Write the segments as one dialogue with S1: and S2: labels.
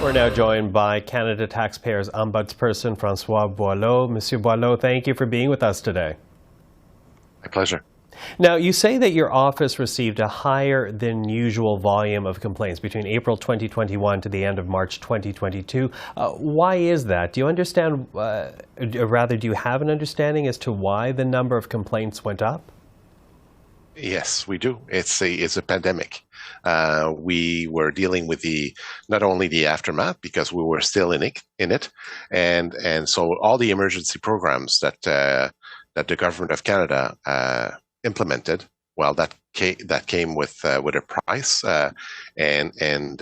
S1: We're now joined by Canada Taxpayers Ombudsperson François Boileau. Monsieur Boileau, thank you for being with us today.
S2: My pleasure.
S1: Now, you say that your office received a higher than usual volume of complaints between April 2021 to the end of March 2022. Why is that? Do you understand, do you have an understanding as to why the number of complaints went up?
S2: Yes, we do. It's a pandemic. We were dealing with not only the aftermath, because we were still in it, and so all the emergency programs that the government of Canada implemented. Well, that came with a price, and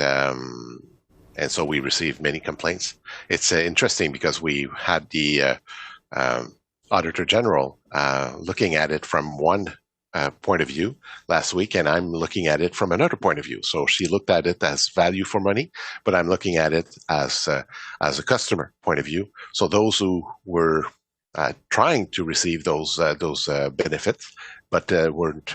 S2: so we received many complaints. It's interesting because we had the Auditor General looking at it from one point of view last week, and I'm looking at it from another point of view. So she looked at it as value for money, but I'm looking at it as a customer point of view. So those who were trying to receive those benefits, but weren't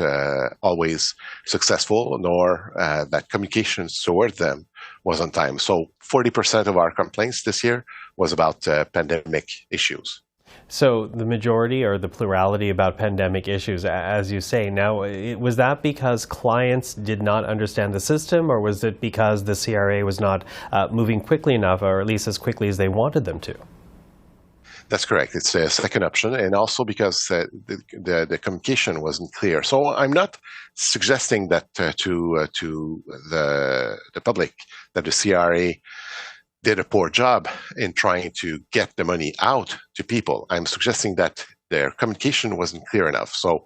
S2: always successful, nor that communications toward them was on time. So 40% of our complaints this year was about pandemic issues.
S1: So the majority or the plurality about pandemic issues, as you say. Now, was that because clients did not understand the system, or was it because the CRA was not moving quickly enough, or at least as quickly as they wanted them to?
S2: That's correct. It's a second option, and also because the communication wasn't clear. So I'm not suggesting that to the public that the CRA did a poor job in trying to get the money out to people. I'm suggesting that their communication wasn't clear enough. So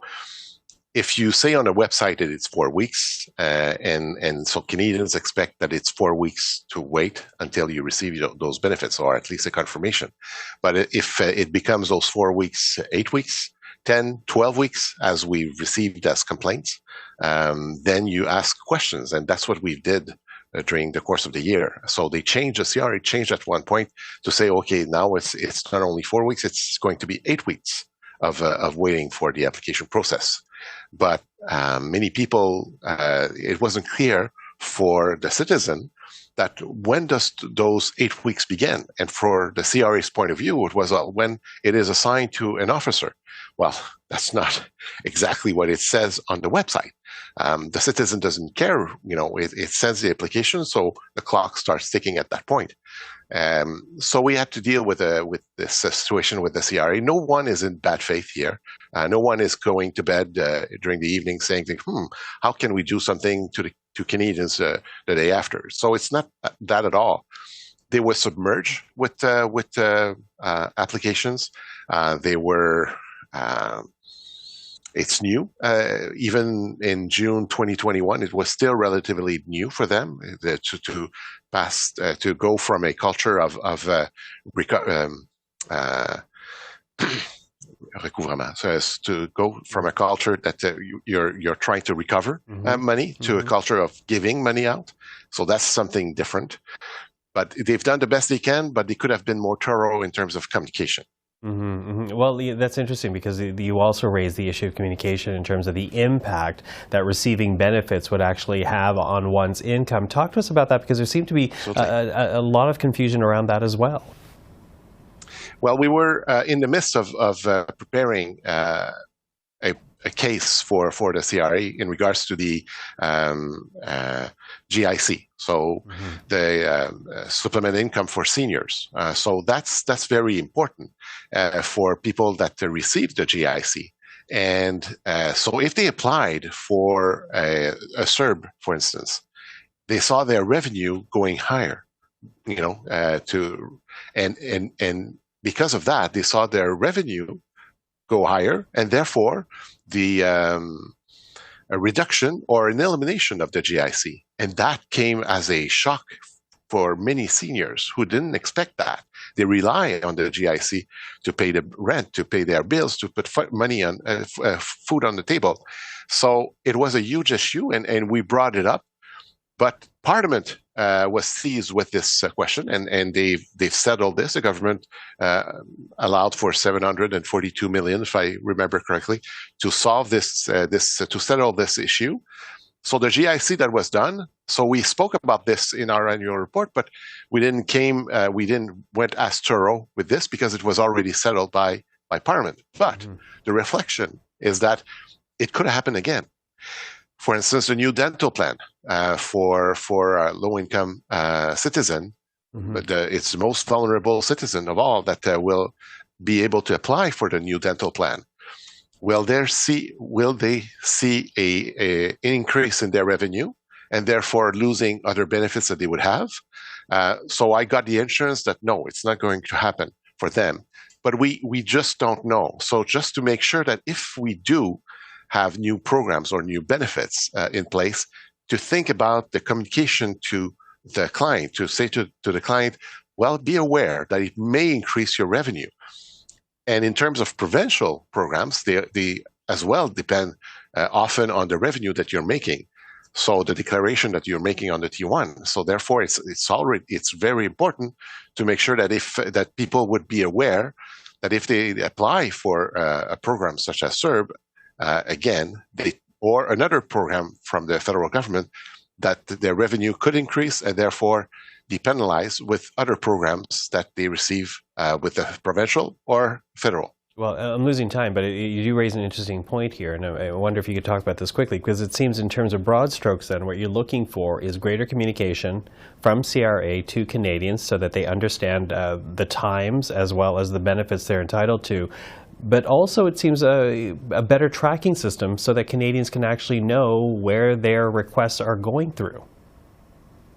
S2: if you say on a website that it's 4 weeks, and so Canadians expect that it's 4 weeks to wait until you receive those benefits, or at least a confirmation. But if it becomes those 4 weeks, 8 weeks, 10, 12 weeks, as we've received as complaints, then you ask questions. And that's what we did during the course of the year. So the CRA changed at one point to say, okay, now it's not only 4 weeks, it's going to be 8 weeks of waiting for the application process. But many people, it wasn't clear for the citizen that when does those 8 weeks begin? And for the CRA's point of view, it was when it is assigned to an officer. Well, that's not exactly what it says on the website. The citizen doesn't care, it sends the application, so the clock starts ticking at that point. So we had to deal with this situation with the CRA. No one is in bad faith here. No one is going to bed during the evening saying, how can we do something to Canadians the day after? So it's not that at all. They were submerged with applications. They were. It's new. Even in June 2021, it was still relatively new for them to pass to go from a culture of recouvrement, so as to go from a culture that you're trying to recover money to a culture of giving money out. So that's something different. But they've done the best they can, but they could have been more thorough in terms of communication.
S1: Well, that's interesting because you also raised the issue of communication in terms of the impact that receiving benefits would actually have on one's income. Talk to us about that, because there seemed to be a lot of confusion around that as well.
S2: Well, we were in the midst of preparing a case for the CRA in regards to the GIC, so the supplemental income for seniors. So that's very important for people that receive the GIC. And so if they applied for a CERB, for instance, they saw their revenue going higher, and because of that, they saw their revenue go higher, and therefore the a reduction or an elimination of the GIC. And that came as a shock for many seniors who didn't expect that. They rely on the GIC to pay the rent, to pay their bills, to put money on food on the table. So it was a huge issue, and we brought it up. But Parliament was seized with this question, and they've settled this. The government allowed for $742 million, if I remember correctly, to solve to settle this issue. So the GIC that was done, so we spoke about this in our annual report, but we didn't went as thorough with this because it was already settled by Parliament. But the reflection is that it could have happened again. For instance, the new dental plan for low-income citizen, it's the most vulnerable citizen of all that will be able to apply for the new dental plan. Will they see an increase in their revenue and therefore losing other benefits that they would have? So I got the assurance that no, it's not going to happen for them. But we just don't know. So just to make sure that if we do have new programs or new benefits in place, to think about the communication to the client, to say to the client, well, be aware that it may increase your revenue. And in terms of provincial programs, they as well depend often on the revenue that you're making. So the declaration that you're making on the T1. So therefore, it's very important to make sure that that people would be aware that if they apply for a program such as CERB, or another program from the federal government, that their revenue could increase and therefore be penalized with other programs that they receive with the provincial or federal.
S1: Well, I'm losing time, but you do raise an interesting point here, and I wonder if you could talk about this quickly, because it seems in terms of broad strokes then, what you're looking for is greater communication from CRA to Canadians so that they understand the times as well as the benefits they're entitled to. But also it seems a better tracking system so that Canadians can actually know where their requests are going through.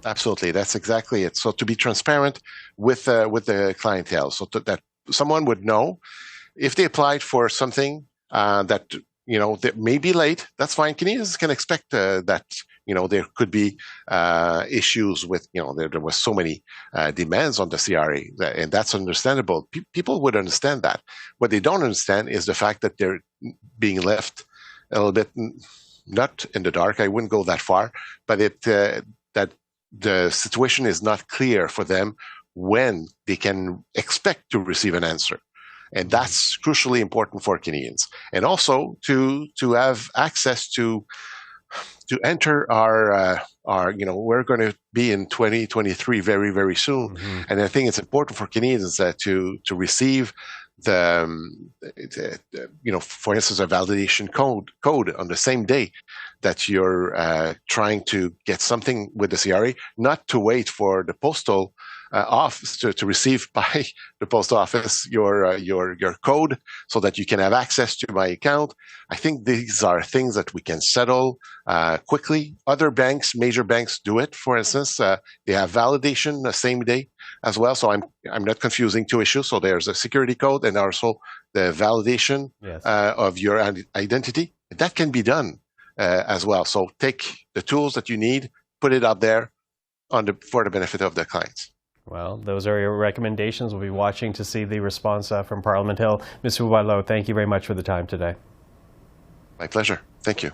S2: Absolutely, that's exactly it. So to be transparent with the clientele, so that someone would know if they applied for something that may be late. That's fine. Canadians can expect that there could be issues with there was so many demands on the CRA, and that's understandable. People would understand that. What they don't understand is the fact that they're being left a little bit not in the dark. I wouldn't go that far, but that the situation is not clear for them when they can expect to receive an answer. And that's crucially important for Canadians. And also to have access to enter our we're going to be in 2023 very, very soon. And I think it's important for Canadians to receive for instance, a validation code on the same day that you're trying to get something with the CRA, not to wait for the postal office to receive by the post office your code so that you can have access to my account. I think these are things that we can settle quickly. Other banks, major banks, do it. For instance, they have validation the same day as well. So I'm not confusing two issues. So there's a security code and also the validation of your identity. That can be done as well. So take the tools that you need, put it out there for the benefit of the clients.
S1: Well, those are your recommendations. We'll be watching to see the response from Parliament Hill. Mr. Boileau, thank you very much for the time today.
S2: My pleasure. Thank you.